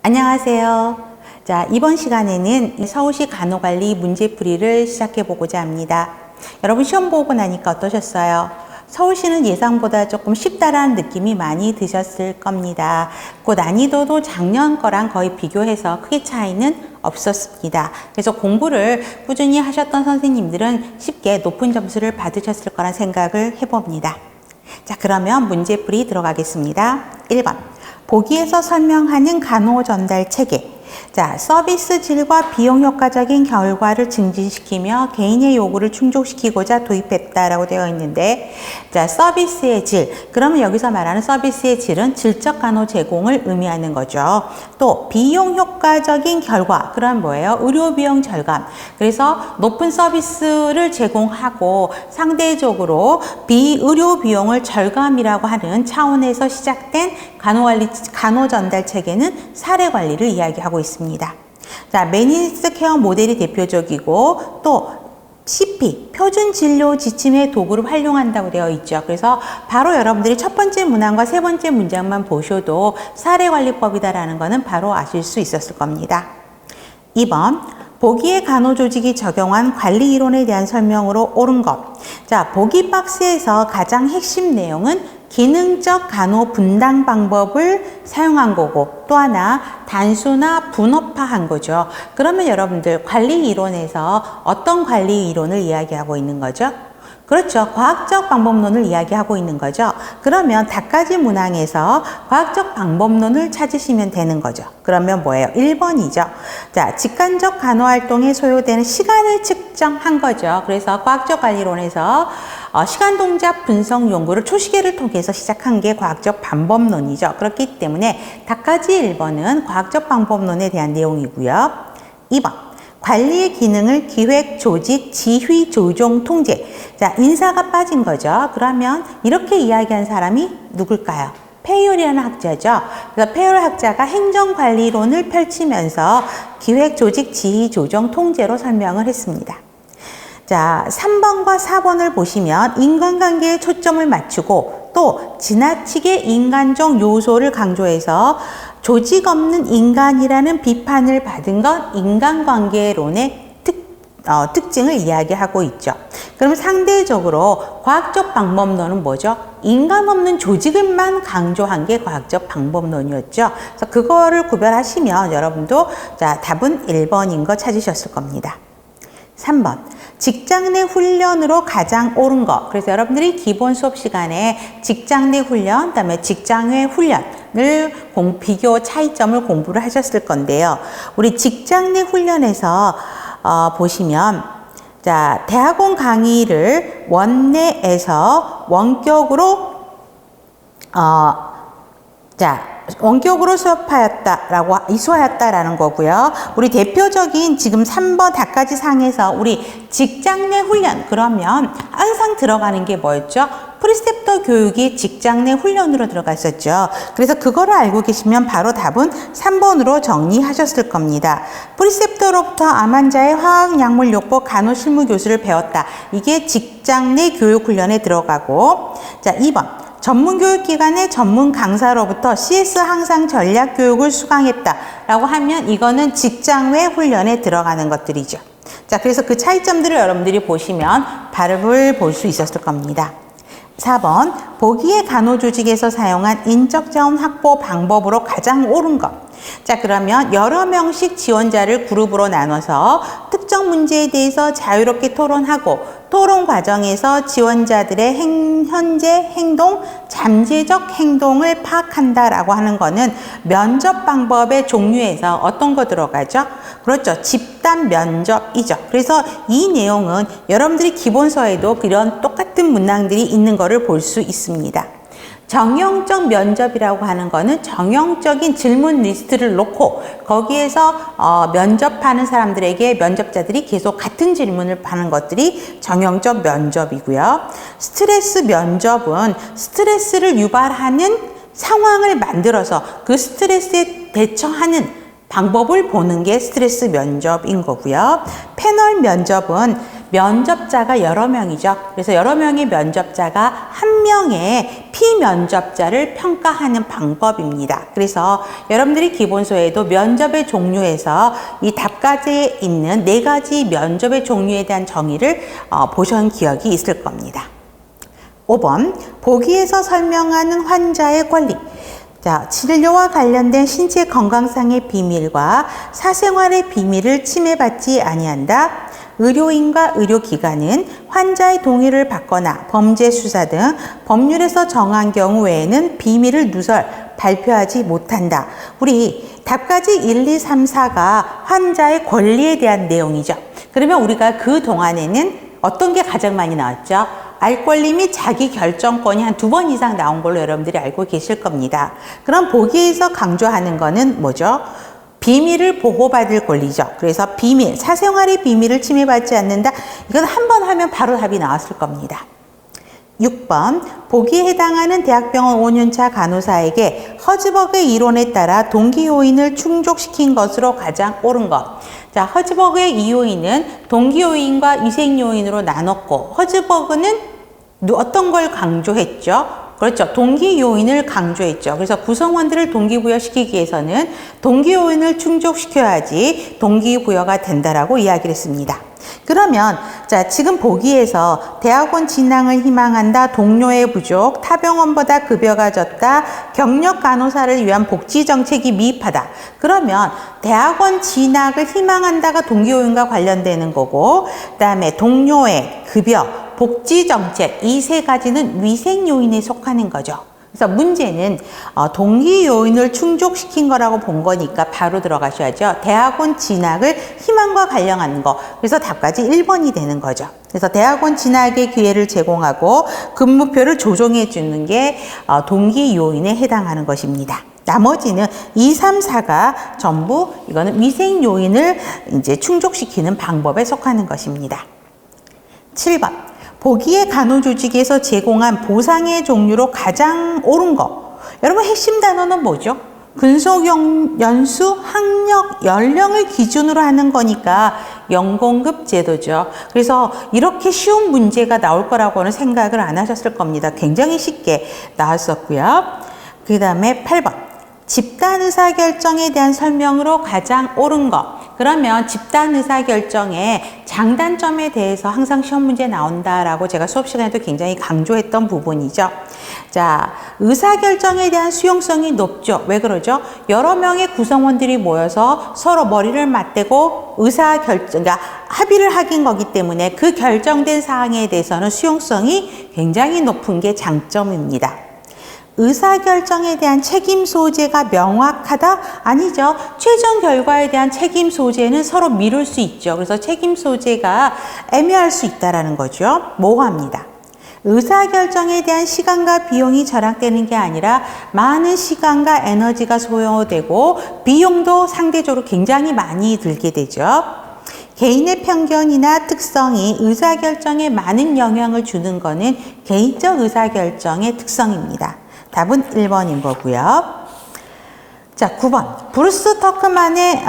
안녕하세요. 자, 이번 시간에는 서울시 간호관리 문제풀이를 시작해 보고자 합니다. 여러분 시험 보고 나니까 어떠셨어요? 서울시는 예상보다 조금 쉽다라는 느낌이 많이 드셨을 겁니다. 그 난이도도 작년 거랑 거의 비교해서 크게 차이는 없었습니다. 그래서 공부를 꾸준히 하셨던 선생님들은 쉽게 높은 점수를 받으셨을 거란 생각을 해봅니다. 자, 그러면 문제풀이 들어가겠습니다. 1번. 보기에서 설명하는 간호 전달 체계. 자, 서비스 질과 비용 효과적인 결과를 증진시키며 개인의 요구를 충족시키고자 도입했다라고 되어 있는데, 자, 서비스의 질. 그러면 여기서 말하는 서비스의 질은 질적 간호 제공을 의미하는 거죠. 또 비용 효과적인 결과. 그럼 뭐예요? 의료 비용 절감. 그래서 높은 서비스를 제공하고 상대적으로 비의료 비용을 절감이라고 하는 차원에서 시작된 간호 전달 체계는 사례 관리를 이야기하고 있습니다. 자, 매니지드 케어 모델이 대표적이고 또 CP, 표준 진료 지침의 도구를 활용한다고 되어 있죠. 그래서 바로 여러분들이 첫 번째 문항과 세 번째 문장만 보셔도 사례관리법이다라는 것은 바로 아실 수 있었을 겁니다. 2번, 보기의 간호조직이 적용한 관리 이론에 대한 설명으로 옳은 것. 자, 보기 박스에서 가장 핵심 내용은 기능적 간호 분당 방법을 사용한 거고, 또 하나 단순화 분업화한 거죠. 그러면 여러분들 관리 이론에서 어떤 관리 이론을 이야기하고 있는 거죠? 그렇죠. 과학적 방법론을 이야기하고 있는 거죠. 그러면 닦아지 문항에서 과학적 방법론을 찾으시면 되는 거죠. 그러면 뭐예요? 1번이죠. 자, 직관적 간호활동에 소요되는 시간을 측정한 거죠. 그래서 과학적 관리론에서 시간 동작 분석 연구를 초시계를 통해서 시작한 게 과학적 방법론이죠. 그렇기 때문에 닦아지 1번은 과학적 방법론에 대한 내용이고요. 2번. 관리의 기능을 기획, 조직, 지휘, 조정, 통제. 자, 인사가 빠진 거죠. 그러면 이렇게 이야기한 사람이 누굴까요? 페이올이라는 학자죠. 그래서 페이올 학자가 행정관리론을 펼치면서 기획, 조직, 지휘, 조정, 통제로 설명을 했습니다. 자, 3번과 4번을 보시면 인간관계에 초점을 맞추고 또 지나치게 인간적 요소를 강조해서 조직 없는 인간이라는 비판을 받은 건 인간관계론의 특징을 이야기하고 있죠. 그럼 상대적으로 과학적 방법론은 뭐죠? 인간 없는 조직을만 강조한 게 과학적 방법론이었죠. 그래서 그거를 구별하시면 여러분도 자, 답은 1번인 거 찾으셨을 겁니다. 3번. 직장 내 훈련으로 가장 옳은 것. 그래서 여러분들이 기본 수업 시간에 직장 내 훈련, 그다음에 직장 외 훈련을 비교 차이점을 공부를 하셨을 건데요. 우리 직장 내 훈련에서 보시면 자, 대학원 강의를 원내에서 원격으로 이수하였다라는 거고요. 우리 대표적인 지금 3번 닦아지 상에서 우리 직장 내 훈련, 그러면 항상 들어가는 게 뭐였죠? 프리셉터 교육이 직장 내 훈련으로 들어갔었죠. 그래서 그거를 알고 계시면 바로 답은 3번으로 정리하셨을 겁니다. 프리셉터로부터 암 환자의 화학 약물 요법 간호 실무 교수를 배웠다. 이게 직장 내 교육 훈련에 들어가고, 자, 2번. 전문교육기관의 전문 강사로부터 CS 항상 전략 교육을 수강했다라고 하면 이거는 직장 외 훈련에 들어가는 것들이죠. 자, 그래서 그 차이점들을 여러분들이 보시면 답을 볼 수 있었을 겁니다. 4번, 보기의 간호조직에서 사용한 인적 자원 확보 방법으로 가장 옳은 것. 자, 그러면 여러 명씩 지원자를 그룹으로 나눠서 특정 문제에 대해서 자유롭게 토론하고 토론 과정에서 지원자들의 현재 행동, 잠재적 행동을 파악한다라고 하는 거는 면접 방법의 종류에서 어떤 거 들어가죠? 그렇죠. 집단 면접이죠. 그래서 이 내용은 여러분들이 기본서에도 그런 똑같은 문항들이 있는 거를 볼 수 있습니다. 정형적 면접이라고 하는 거는 정형적인 질문 리스트를 놓고 거기에서 면접하는 사람들에게 면접자들이 계속 같은 질문을 하는 것들이 정형적 면접이고요. 스트레스 면접은 스트레스를 유발하는 상황을 만들어서 그 스트레스에 대처하는 방법을 보는 게 스트레스 면접인 거고요. 패널 면접은 면접자가 여러 명이죠. 그래서 여러 명의 면접자가 한 명의 피면접자를 평가하는 방법입니다. 그래서 여러분들이 기본서에도 면접의 종류에서 이 답가지에 있는 4가지 면접의 종류에 대한 정의를 보신 기억이 있을 겁니다. 5번, 보기에서 설명하는 환자의 권리. 자, 진료와 관련된 신체 건강상의 비밀과 사생활의 비밀을 침해받지 아니한다. 의료인과 의료기관은 환자의 동의를 받거나 범죄 수사 등 법률에서 정한 경우 외에는 비밀을 누설, 발표하지 못한다. 우리 답가지 1, 2, 3, 4가 환자의 권리에 대한 내용이죠. 그러면 우리가 그 동안에는 어떤 게 가장 많이 나왔죠? 알 권리 및 자기 결정권이 한 2번 이상 나온 걸로 여러분들이 알고 계실 겁니다. 그럼 보기에서 강조하는 거는 뭐죠? 비밀을 보호받을 권리죠. 그래서 비밀, 사생활의 비밀을 침해받지 않는다. 이건 한 번 하면 바로 답이 나왔을 겁니다. 6번, 보기에 해당하는 대학병원 5년차 간호사에게 허즈버그의 이론에 따라 동기 요인을 충족시킨 것으로 가장 옳은 것. 자, 허즈버그의 이 요인은 동기 요인과 위생 요인으로 나눴고, 허즈버그는 어떤 걸 강조했죠? 그렇죠. 동기 요인을 강조했죠. 그래서 구성원들을 동기부여시키기 위해서는 동기 요인을 충족시켜야지 동기부여가 된다라고 이야기를 했습니다. 그러면 자, 지금 보기에서 대학원 진학을 희망한다, 동료의 부족, 타 병원보다 급여가 적다, 경력 간호사를 위한 복지 정책이 미흡하다. 그러면 대학원 진학을 희망한다가 동기 요인과 관련되는 거고, 그다음에 동료의 급여, 복지 정책, 이 3가지는 위생 요인에 속하는 거죠. 그래서 문제는 동기 요인을 충족시킨 거라고 본 거니까 바로 들어가셔야죠. 대학원 진학을 희망과 관련하는 거. 그래서 답까지 1번이 되는 거죠. 그래서 대학원 진학의 기회를 제공하고 근무표를 조정해 주는 게 동기 요인에 해당하는 것입니다. 나머지는 2, 3, 4가 전부 이거는 위생 요인을 이제 충족시키는 방법에 속하는 것입니다. 7번. 보기의 간호조직에서 제공한 보상의 종류로 가장 옳은 거. 여러분 핵심 단어는 뭐죠? 근속 연수, 학력, 연령을 기준으로 하는 거니까 연공급 제도죠. 그래서 이렇게 쉬운 문제가 나올 거라고는 생각을 안 하셨을 겁니다. 굉장히 쉽게 나왔었고요. 그 다음에 8번. 집단 의사결정에 대한 설명으로 가장 옳은 것. 그러면 집단 의사결정의 장단점에 대해서 항상 시험 문제 나온다라고 제가 수업 시간에도 굉장히 강조했던 부분이죠. 자, 의사결정에 대한 수용성이 높죠. 왜 그러죠? 여러 명의 구성원들이 모여서 서로 머리를 맞대고 의사결정, 그러니까 합의를 하긴 거기 때문에 그 결정된 사항에 대해서는 수용성이 굉장히 높은 게 장점입니다. 의사결정에 대한 책임 소재가 명확하다? 아니죠. 최종 결과에 대한 책임 소재는 서로 미룰 수 있죠. 그래서 책임 소재가 애매할 수 있다는 거죠. 모호합니다. 의사결정에 대한 시간과 비용이 절약되는 게 아니라 많은 시간과 에너지가 소요되고 비용도 상대적으로 굉장히 많이 들게 되죠. 개인의 편견이나 특성이 의사결정에 많은 영향을 주는 것은 개인적 의사결정의 특성입니다. 답은 1번인 거고요. 자, 9번. 브루스 터크만의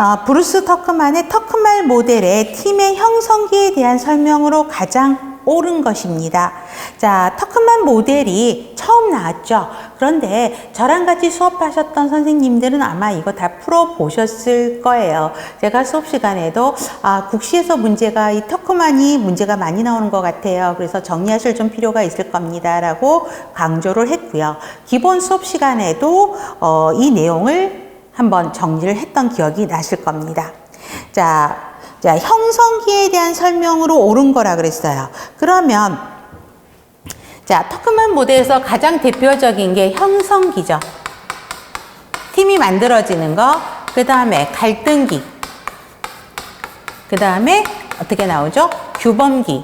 터크말 모델의 팀의 형성기에 대한 설명으로 가장 옳은 것입니다. 자, 터크만 모델이 처음 나왔죠. 그런데 저랑 같이 수업하셨던 선생님들은 아마 이거 다 풀어보셨을 거예요. 제가 수업 시간에도 국시에서 문제가 이 터크만이 문제가 많이 나오는 것 같아요. 그래서 정리하실 좀 필요가 있을 겁니다. 라고 강조를 했고요. 기본 수업 시간에도 이 내용을 한번 정리를 했던 기억이 나실 겁니다. 자, 형성기에 대한 설명으로 옳은 거라 그랬어요. 그러면 자, 터크만 모델에서 가장 대표적인 게 형성기죠. 팀이 만들어지는 거, 그 다음에 갈등기, 그 다음에 어떻게 나오죠? 규범기.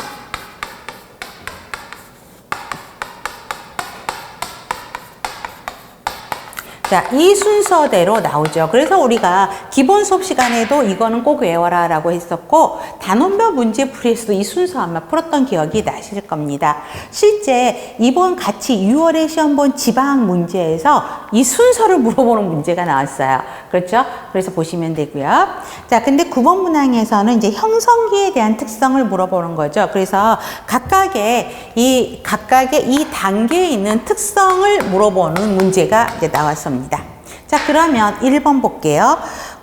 자, 이 순서대로 나오죠. 그래서 우리가 기본 수업 시간에도 이거는 꼭 외워라 라고 했었고, 단원별 문제풀이에서도 이 순서 아마 풀었던 기억이 나실 겁니다. 실제 이번 같이 6월에 시험 본 지방 문제에서 이 순서를 물어보는 문제가 나왔어요. 그렇죠? 그래서 보시면 되고요. 자, 근데 9번 문항에서는 이제 형성기에 대한 특성을 물어보는 거죠. 그래서 각각의 이 단계에 있는 특성을 물어보는 문제가 이제 나왔습니다. 자, 그러면 1번 볼게요.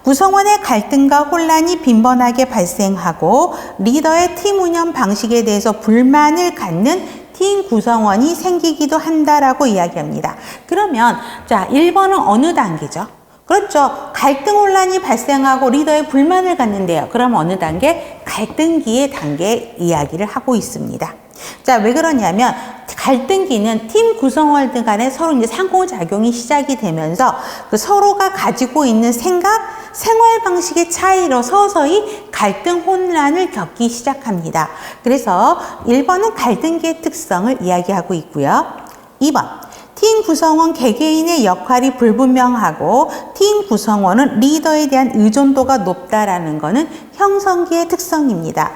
구성원의 갈등과 혼란이 빈번하게 발생하고 리더의 팀 운영 방식에 대해서 불만을 갖는 팀 구성원이 생기기도 한다라고 이야기합니다. 그러면 자, 1번은 어느 단계죠? 그렇죠. 갈등 혼란이 발생하고 리더의 불만을 갖는데요. 그럼 어느 단계? 갈등기의 단계 이야기를 하고 있습니다. 자, 왜 그러냐면 갈등기는 팀 구성원들 간에 서로 이제 상호작용이 시작이 되면서 그 서로가 가지고 있는 생각, 생활 방식의 차이로 서서히 갈등 혼란을 겪기 시작합니다. 그래서 1번은 갈등기의 특성을 이야기하고 있고요. 2번. 팀 구성원 개개인의 역할이 불분명하고 팀 구성원은 리더에 대한 의존도가 높다라는 것은 형성기의 특성입니다.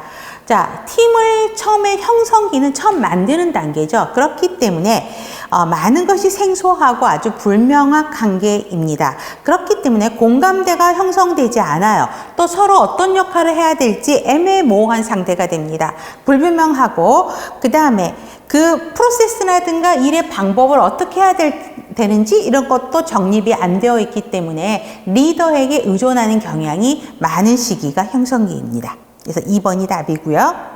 자, 팀을 처음에 형성기는 처음 만드는 단계죠. 그렇기 때문에 많은 것이 생소하고 아주 불명확한 관계입니다. 그렇기 때문에 공감대가 형성되지 않아요. 또 서로 어떤 역할을 해야 될지 애매모호한 상태가 됩니다. 불분명하고 그 다음에 그 프로세스라든가 일의 방법을 어떻게 해야 되는지 이런 것도 정립이 안 되어 있기 때문에 리더에게 의존하는 경향이 많은 시기가 형성기입니다. 그래서 2번이 답이고요.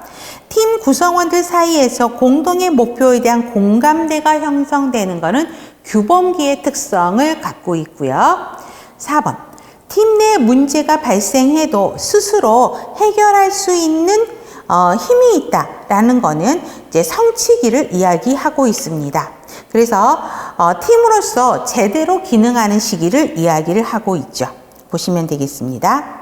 팀 구성원들 사이에서 공동의 목표에 대한 공감대가 형성되는 것은 규범기의 특성을 갖고 있고요. 4번. 팀 내 문제가 발생해도 스스로 해결할 수 있는 힘이 있다라는 거는 이제 성취기를 이야기하고 있습니다. 그래서 팀으로서 제대로 기능하는 시기를 이야기를 하고 있죠. 보시면 되겠습니다.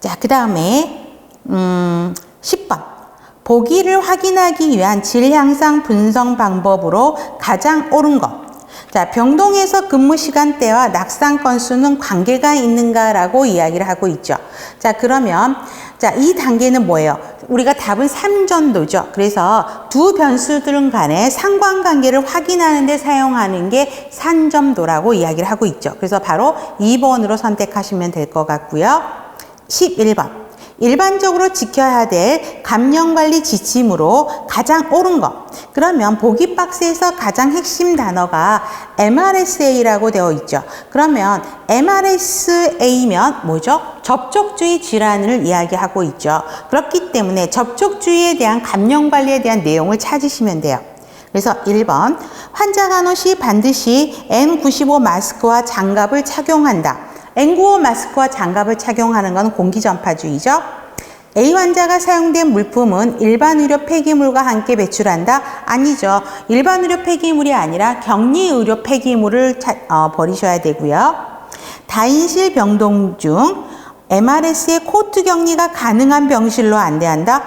자, 그 다음에 10번. 보기를 확인하기 위한 질 향상 분석 방법으로 가장 옳은 것. 자, 병동에서 근무 시간대와 낙상 건수는 관계가 있는가라고 이야기를 하고 있죠. 자, 그러면 자, 이 단계는 뭐예요? 우리가 답은 3전도죠. 그래서 두 변수들 간의 상관관계를 확인하는 데 사용하는 게 산점도라고 이야기를 하고 있죠. 그래서 바로 2번으로 선택하시면 될 것 같고요. 11번. 일반적으로 지켜야 될 감염관리 지침으로 가장 옳은 것. 그러면 보기 박스에서 가장 핵심 단어가 MRSA라고 되어 있죠. 그러면 MRSA면 뭐죠? 접촉주의 질환을 이야기하고 있죠. 그렇기 때문에 접촉주의에 대한 감염관리에 대한 내용을 찾으시면 돼요. 그래서 1번. 환자 간호 시 반드시 N95 마스크와 장갑을 착용한다. N95 마스크와 장갑을 착용하는 건 공기전파주의죠. A 환자가 사용된 물품은 일반 의료 폐기물과 함께 배출한다? 아니죠. 일반 의료 폐기물이 아니라 격리 의료 폐기물을 버리셔야 되고요. 다인실 병동 중 MRS의 코트 격리가 가능한 병실로 안내한다?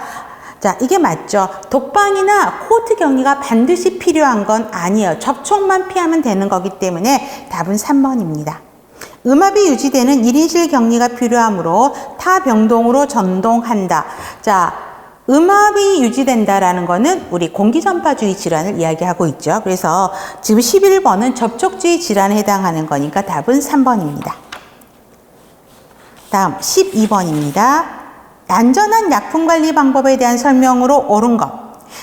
자, 이게 맞죠. 독방이나 코트 격리가 반드시 필요한 건 아니에요. 접촉만 피하면 되는 거기 때문에 답은 3번입니다. 음압이 유지되는 1인실 격리가 필요하므로 타 병동으로 전동한다. 자, 음압이 유지된다라는 거는 우리 공기전파주의 질환을 이야기하고 있죠. 그래서 지금 11번은 접촉주의 질환에 해당하는 거니까 답은 3번입니다. 다음 12번입니다. 안전한 약품 관리 방법에 대한 설명으로 옳은 것.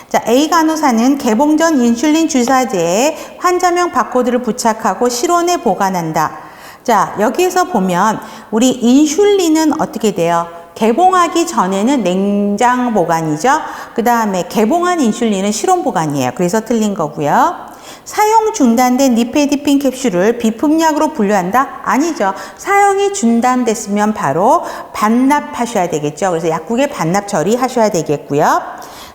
자, A 간호사는 개봉 전 인슐린 주사제에 환자명 바코드를 부착하고 실온에 보관한다. 자, 여기에서 보면 우리 인슐린은 어떻게 돼요? 개봉하기 전에는 냉장 보관이죠. 그 다음에 개봉한 인슐린은 실온 보관이에요. 그래서 틀린 거고요. 사용 중단된 니페디핀 캡슐을 비품약으로 분류한다? 아니죠. 사용이 중단됐으면 바로 반납하셔야 되겠죠. 그래서 약국에 반납 처리하셔야 되겠고요.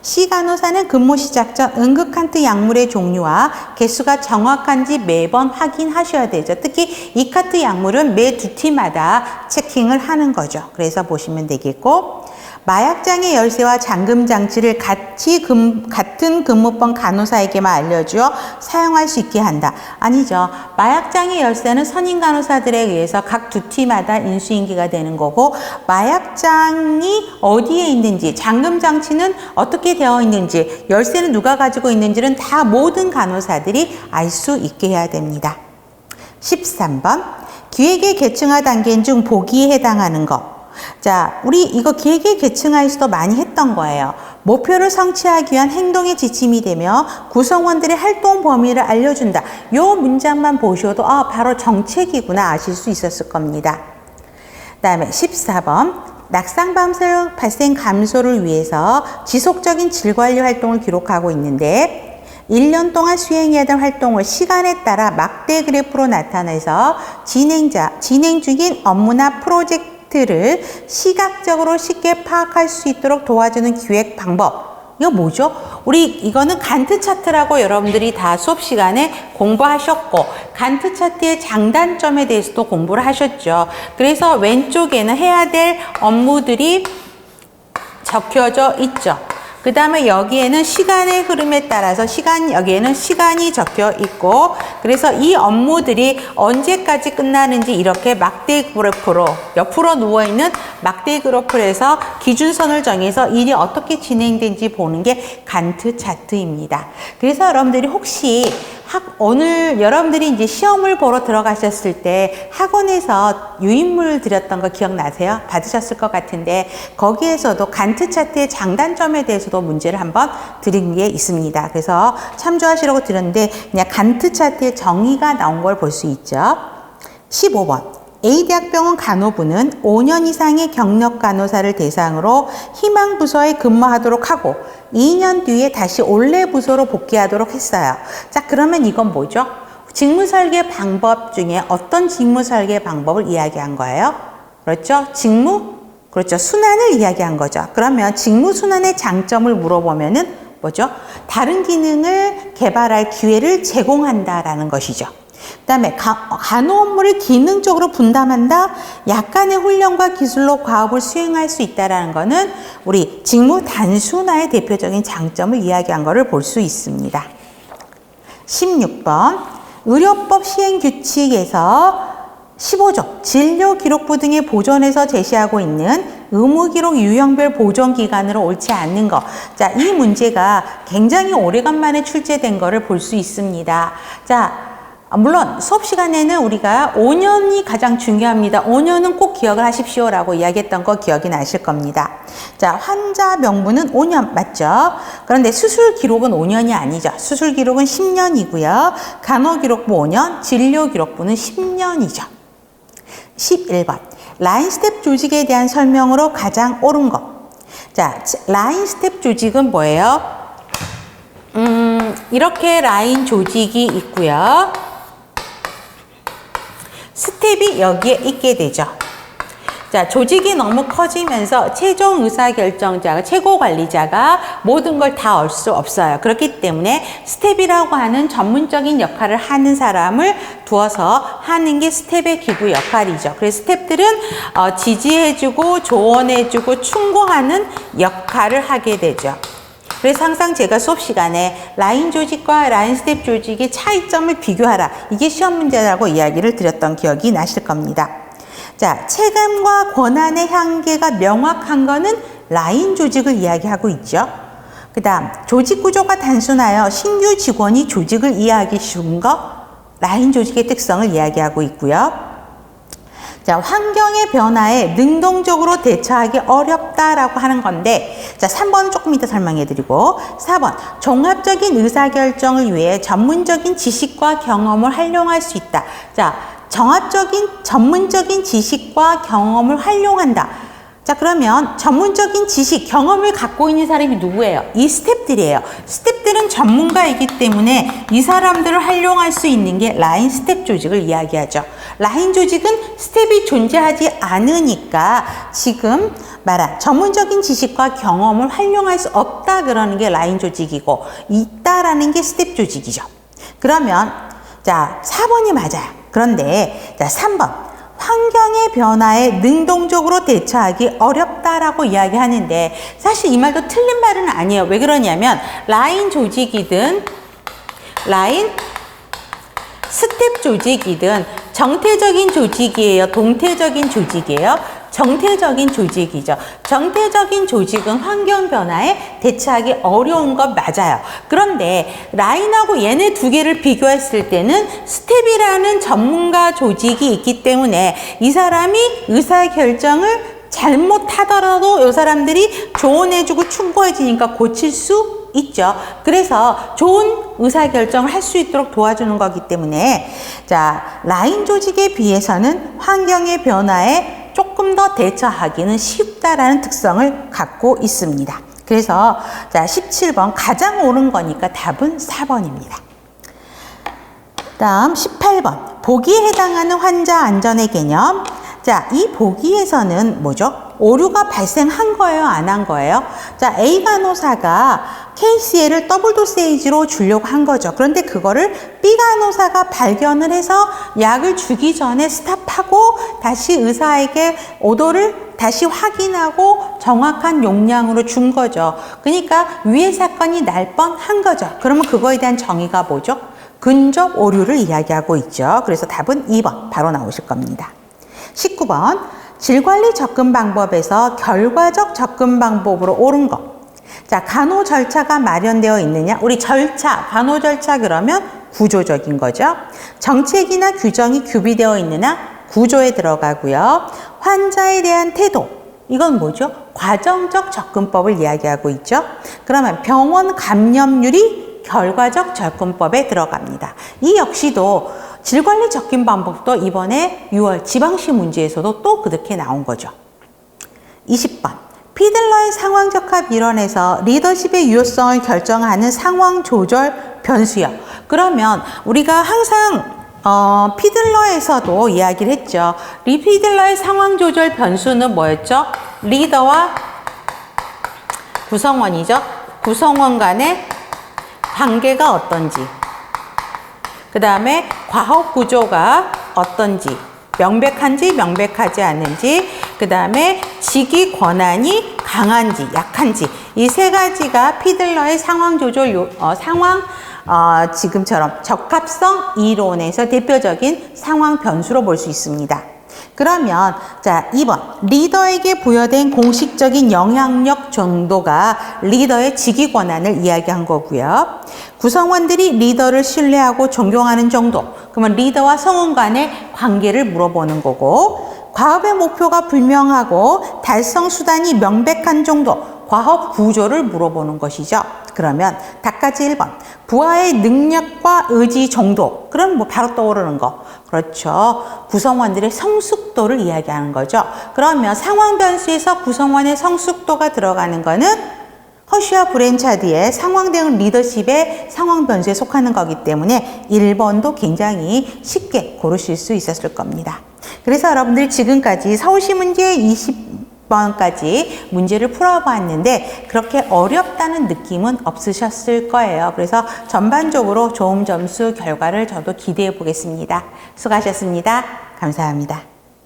C 간호사는 근무 시작 전 응급칸트 약물의 종류와 개수가 정확한지 매번 확인하셔야 되죠. 특히 이 카트 약물은 매 2팀마다 체킹을 하는 거죠. 그래서 보시면 되겠고, 마약장의 열쇠와 잠금 장치를 같은 근무번 간호사에게만 알려주어 사용할 수 있게 한다. 아니죠. 마약장의 열쇠는 선임 간호사들에 의해서 각 2팀마다 인수인계가 되는 거고, 마약장이 어디에 있는지, 잠금 장치는 어떻게 되어 있는지, 열쇠는 누가 가지고 있는지는 다 모든 간호사들이 알 수 있게 해야 됩니다. 13번. 기획의 계층화 단계 중 보기에 해당하는 것. 자, 우리 이거 계획의 계층화에서도 많이 했던 거예요. 목표를 성취하기 위한 행동의 지침이 되며 구성원들의 활동 범위를 알려준다. 요 문장만 보셔도 바로 정책이구나 아실 수 있었을 겁니다. 그 다음에 14번. 낙상 발생 감소를 위해서 지속적인 질관리 활동을 기록하고 있는데 1년 동안 수행해야 될 활동을 시간에 따라 막대 그래프로 나타내서 진행 중인 업무나 프로젝트를 시각적으로 쉽게 파악할 수 있도록 도와주는 기획 방법. 이거 뭐죠? 우리 이거는 간트 차트라고 여러분들이 다 수업 시간에 공부하셨고 간트 차트의 장단점에 대해서도 공부를 하셨죠. 그래서 왼쪽에는 해야 될 업무들이 적혀져 있죠. 그 다음에 여기에는 시간의 흐름에 따라서 여기에는 시간이 적혀 있고, 그래서 이 업무들이 언제까지 끝나는지 이렇게 막대 그래프로, 옆으로 누워있는 막대 그래프로 해서 기준선을 정해서 일이 어떻게 진행된지 보는 게 간트 차트입니다. 그래서 여러분들이 혹시 오늘 여러분들이 이제 시험을 보러 들어가셨을 때 학원에서 유인물 드렸던 거 기억나세요? 받으셨을 것 같은데 거기에서도 간트 차트의 장단점에 대해서도 문제를 한번 드린 게 있습니다. 그래서 참조하시라고 드렸는데 그냥 간트 차트의 정의가 나온 걸 볼 수 있죠. 15번. A대학병원 간호부는 5년 이상의 경력 간호사를 대상으로 희망 부서에 근무하도록 하고 2년 뒤에 다시 원래 부서로 복귀하도록 했어요. 자, 그러면 이건 뭐죠? 직무 설계 방법 중에 어떤 직무 설계 방법을 이야기한 거예요? 그렇죠? 그렇죠. 순환을 이야기한 거죠. 그러면 직무 순환의 장점을 물어보면은 뭐죠? 다른 기능을 개발할 기회를 제공한다라는 것이죠. 그 다음에 간호 업무를 기능적으로 분담한다. 약간의 훈련과 기술로 과업을 수행할 수 있다는 것은 우리 직무 단순화의 대표적인 장점을 이야기한 것을 볼 수 있습니다. 16번 의료법 시행규칙에서 15조 진료기록부 등의 보존에서 제시하고 있는 의무기록 유형별 보존기간으로 옳지 않는 것. 자, 이 문제가 굉장히 오래간만에 출제된 것을 볼 수 있습니다. 자, 물론 수업 시간에는 우리가 5년이 가장 중요합니다. 5년은 꼭 기억을 하십시오라고 이야기했던 거 기억이 나실 겁니다. 자, 환자 명부는 5년 맞죠? 그런데 수술 기록은 5년이 아니죠. 수술 기록은 10년이고요. 간호 기록부 5년, 진료 기록부는 10년이죠. 11번. 라인 스텝 조직에 대한 설명으로 가장 옳은 것. 자, 라인 스텝 조직은 뭐예요? 이렇게 라인 조직이 있고요. 스텝이 여기에 있게 되죠. 자, 조직이 너무 커지면서 최종 의사결정자가, 최고관리자가 모든 걸 다 알 수 없어요. 그렇기 때문에 스텝이라고 하는 전문적인 역할을 하는 사람을 두어서 하는 게 스텝의 기구 역할이죠. 그래서 스텝들은 지지해주고 조언해주고 충고하는 역할을 하게 되죠. 그래서 항상 제가 수업 시간에 라인 조직과 라인 스텝 조직의 차이점을 비교하라. 이게 시험 문제라고 이야기를 드렸던 기억이 나실 겁니다. 자, 체감과 권한의 한계가 명확한 거는 라인 조직을 이야기하고 있죠. 그 다음, 조직 구조가 단순하여 신규 직원이 조직을 이해하기 쉬운 거, 라인 조직의 특성을 이야기하고 있고요. 자, 환경의 변화에 능동적으로 대처하기 어렵다라고 하는 건데, 자, 3번은 조금 이따 설명해 드리고, 4번, 종합적인 의사결정을 위해 전문적인 지식과 경험을 활용할 수 있다. 자, 전문적인 지식과 경험을 활용한다. 자, 그러면 전문적인 지식, 경험을 갖고 있는 사람이 누구예요? 이 스텝들이에요. 스텝들은 전문가이기 때문에 이 사람들을 활용할 수 있는 게 라인 스텝 조직을 이야기하죠. 라인 조직은 스텝이 존재하지 않으니까 지금 말한 전문적인 지식과 경험을 활용할 수 없다 그러는 게 라인 조직이고 있다라는 게 스텝 조직이죠. 그러면 자, 4번이 맞아요. 그런데 자, 3번. 환경의 변화에 능동적으로 대처하기 어렵다라고 이야기하는데 사실 이 말도 틀린 말은 아니에요. 왜 그러냐면 라인 조직이든 라인 스텝 조직이든 정태적인 조직이에요? 동태적인 조직이에요? 정태적인 조직이죠. 정태적인 조직은 환경 변화에 대처하기 어려운 것 맞아요. 그런데 라인하고 얘네 두 개를 비교했을 때는 스텝이라는 전문가 조직이 있기 때문에 이 사람이 의사결정을 잘못하더라도 이 사람들이 조언해주고 충고해주니까 고칠 수 있죠. 그래서 좋은 의사결정을 할 수 있도록 도와주는 거기 때문에 자, 라인 조직에 비해서는 환경의 변화에 조금 더 대처하기는 쉽다라는 특성을 갖고 있습니다. 그래서 자, 17번 가장 옳은 거니까 답은 4번입니다. 다음 18번 보기에 해당하는 환자 안전의 개념. 자, 이 보기에서는 뭐죠? 오류가 발생한 거예요? 안 한 거예요? 자, A 간호사가 KCL을 더블 도세이지로 주려고 한 거죠. 그런데 그거를 B 간호사가 발견을 해서 약을 주기 전에 스탑하고 다시 의사에게 오도를 다시 확인하고 정확한 용량으로 준 거죠. 그러니까 위의 사건이 날 뻔한 거죠. 그러면 그거에 대한 정의가 뭐죠? 근접 오류를 이야기하고 있죠. 그래서 답은 2번 바로 나오실 겁니다. 19번 질관리 접근 방법에서 결과적 접근 방법으로 옳은 것. 자, 간호 절차가 마련되어 있느냐? 우리 절차, 간호 절차 그러면 구조적인 거죠. 정책이나 규정이 규비되어 있느냐? 구조에 들어가고요. 환자에 대한 태도, 이건 뭐죠? 과정적 접근법을 이야기하고 있죠. 그러면 병원 감염률이 결과적 접근법에 들어갑니다. 이 역시도 질관리 접근 방법도 이번에 6월 지방시 문제에서도 또 그렇게 나온 거죠. 20번 피들러의 상황 적합 이론에서 리더십의 유효성을 결정하는 상황 조절 변수요. 그러면 우리가 항상 피들러에서도 이야기를 했죠. 피들러의 상황 조절 변수는 뭐였죠? 리더와 구성원이죠. 구성원 간의 관계가 어떤지, 그 다음에 과업 구조가 어떤지, 명백한지 명백하지 않은지, 그 다음에 직위 권한이 강한지 약한지, 이 세 가지가 피들러의 상황 조절 지금처럼 적합성 이론에서 대표적인 상황 변수로 볼 수 있습니다. 그러면 자, 2번 리더에게 부여된 공식적인 영향력 정도가 리더의 직위 권한을 이야기한 거고요. 구성원들이 리더를 신뢰하고 존경하는 정도, 그러면 리더와 성원 간의 관계를 물어보는 거고, 과업의 목표가 불명하고 달성 수단이 명백한 정도, 과업 구조를 물어보는 것이죠. 그러면 답까지 1번 부하의 능력과 의지 정도, 그럼 뭐 바로 떠오르는 거, 그렇죠. 구성원들의 성숙도를 이야기하는 거죠. 그러면 상황 변수에서 구성원의 성숙도가 들어가는 거는 허쉬와 브랜차드의 상황 대응 리더십의 상황 변수에 속하는 거기 때문에 1번도 굉장히 쉽게 고르실 수 있었을 겁니다. 그래서 여러분들 지금까지 서울시 문제 20번까지 문제를 풀어봤는데 그렇게 어렵다는 느낌은 없으셨을 거예요. 그래서 전반적으로 좋은 점수 결과를 저도 기대해 보겠습니다. 수고하셨습니다. 감사합니다.